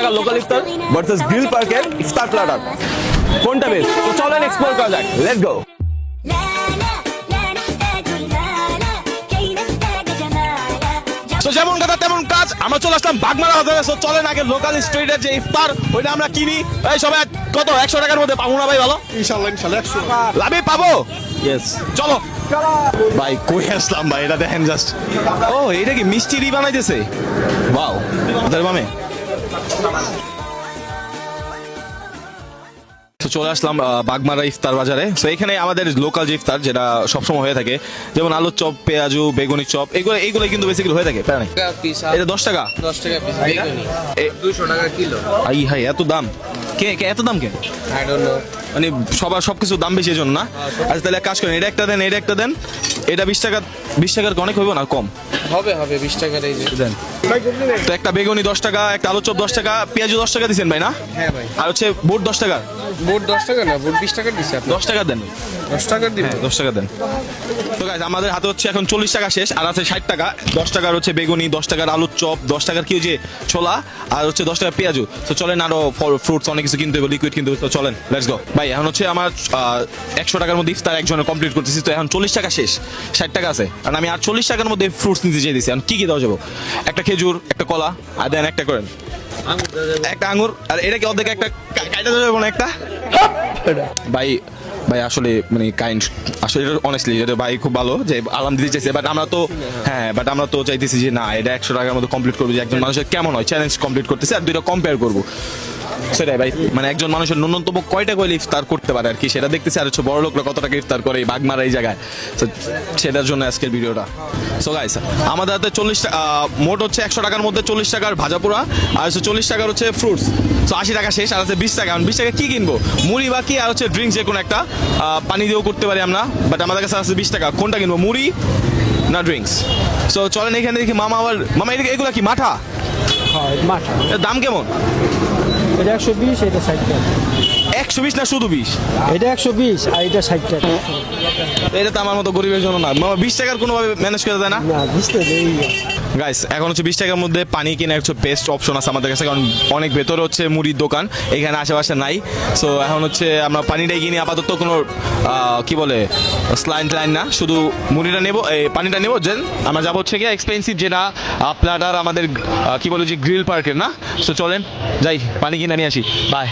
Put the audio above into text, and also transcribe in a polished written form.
টাকা লোকাল ইফতার versus grill পার্কের ইফতার platter, কোনটা বেস্ট? তো চলেন এক্সপ্লোর করা যাক, লেটস গো। তো যেমন কথা তেমন কাজ, আমরা চলে আসলাম বাগমারা বাজারে। তো চলেন আগে লোকাল স্ট্রিটের যে ইফতার ওইটা আমরা কিনি। এই সবাই কত 100 টাকার মধ্যে পাবো না ভাই? ভালো ইনশাআল্লাহ 100 লাভে পাবো। ইয়েস, চলো ভাই। কই আসলাম ভাই, এটা দেখেন জাস্ট। ও এটা কি মিষ্টি রি বানাইতেছে? ওয়াও, ওদের মামে। তো চলে আসলাম বাগমারা ইফতার বাজারে। তো এখানে আমাদের লোকাল যে ইফতার যেটা সবসময় হয়ে থাকে, যেমন আলুর চপ, পেঁয়াজু, বেগুনি চপ, এগুলো কিন্তু বেসিক্যালি হয়ে থাকে। প্রায় এটা 10 টাকা 10 টাকা পিস বেগুনি, 200 টাকা কিলো। আই হাই, এত দাম কে এত দাম কেন? আই ডোন্ট নো, মানে সবার সবকিছু দাম বেশি এজন্য না? আচ্ছা তাহলে এক কাজ করেন, এটা একটা দেন, এটা একটা দেন। এটা 20 টাকা, 20 টাকার অনেক হইব না? কম হবে 20 টাকার। এই যে দেন। তো একটা বেগুনি 10 টাকা, একটা আলুর চপ 10 টাকা, পেঁয়াজু 10 টাকা দিচ্ছেন ভাই না? হ্যাঁ ভাই। আর হচ্ছে বুট 10 টাকা। বুট 10 টাকা না, বুট 20 টাকা দিছে আপনি। 10 টাকা দেন, 10 টাকার দিবেন? 10 টাকা দেন। তো গাইস আমাদের হাতে হচ্ছে এখন 40 টাকা শেষ, আর আছে 60 টাকা। 10 টাকার হচ্ছে বেগুনি, 10 টাকার আলুর চপ, 10 টাকার কি যে ছোলা, আর হচ্ছে 10 টাকার পেঁয়াজু। তো চলেন, আরো ফ্রুটস অনেক কিছু কিনতে হবে, লিকুইড কিনতে হবে। তো চলেন, লেটস গো ভাই। এখন হচ্ছে আমার 100 টাকার মধ্যে ইফতার একজনের কমপ্লিট করতেছি। তো এখন 40 টাকা শেষ, 60 টাকা আছে। আর আমি আর 40 টাকার মধ্যে ফ্রুটস নিতে চেয়ে দিচ্ছি। এখন কি দেওয়া যাবো? একটা খেজুর, একটা কলা, আর দেন একটা করেন একটা আঙ্গুর। আর এটা কি অর্ধেক একটা কাইটা যাবে না একটা? ভাই ভাই আসলে মানে কাইন্ড, আসলে এটা অনেস্টলি এটা ভাই খুব ভালো যে আলাম দিতে চাইছে। বাট আমরা তো বাট আমরা তো চাইতেছি যে না, এটা 100 টাকার মধ্যে কমপ্লিট করবো, যে একজন মানুষের কেমন হয় চ্যালেঞ্জ কমপ্লিট করতেছে, আর দুইটা কম্পেয়ার করবো। সেটাই ভাই, মানে একজন মানুষের ন্যূনতম কয়টা কইলে ইফতার করতে পারে আর কি, সেটা দেখতেছি। আর হচ্ছে বড় লোকরা কত টাকা ইফতার করে এই বাগমারা এই জায়গায়। তো সেটার জন্য আজকের ভিডিওটা। সো গাইস আমাদের হাতে 40 টাকা মোট হচ্ছে 100 টাকার মধ্যে 40 টাকার ভাজা পোড়া, আর হচ্ছে 40 টাকার হচ্ছে ফ্রুটস। তো 80 টাকা শেষ, আর আছে 20 টাকা। 20 টাকা কি কিনবো? মুড়ি বাকি, আর হচ্ছে ড্রিঙ্কস যে কোনো একটা, পানি দিয়েও করতে পারি আমরা। বাট আমাদের কাছে আছে 20 টাকা, কোনটা কিনবো, মুড়ি না ড্রিঙ্কস? সো চলেন এখানে দেখি। মামা আবার মামা এগুলা কি মাঠা? হ্যাঁ মাঠা। এর দাম কেমন? এটা 120, এটা 60 টাকা। 120 না শুধু 20? এটা 120 আর এটা 60 টাকা। এটা তো আমার মতো গরিবের জন্য না। মামা 20 টাকার কোনোভাবে ম্যানেজ করে দেয় না? না বুঝতে দেই। গাইস এখন হচ্ছে 20 টাকার মধ্যে পানি কিনে হচ্ছে বেস্ট অপশন আছে আমাদের কাছে, কারণ অনেক ভেতরে হচ্ছে মুড়ির দোকান, এখানে আশেপাশে নাই। সো এখন হচ্ছে আমরা পানিটাই কিনি আপাতত, কোনো কি বলে স্লাইন টাইন না, শুধু মুড়িটা নেবো, এই পানিটা নেবো। দেন আমরা যাবো হচ্ছে গিয়ে এক্সপেন্সিভ যেটা প্ল্যাটার আমাদের কি বলে যে গ্রিল পার্কের না। সো চলেন যাই, পানি কিনে নিয়ে আসি। বাই।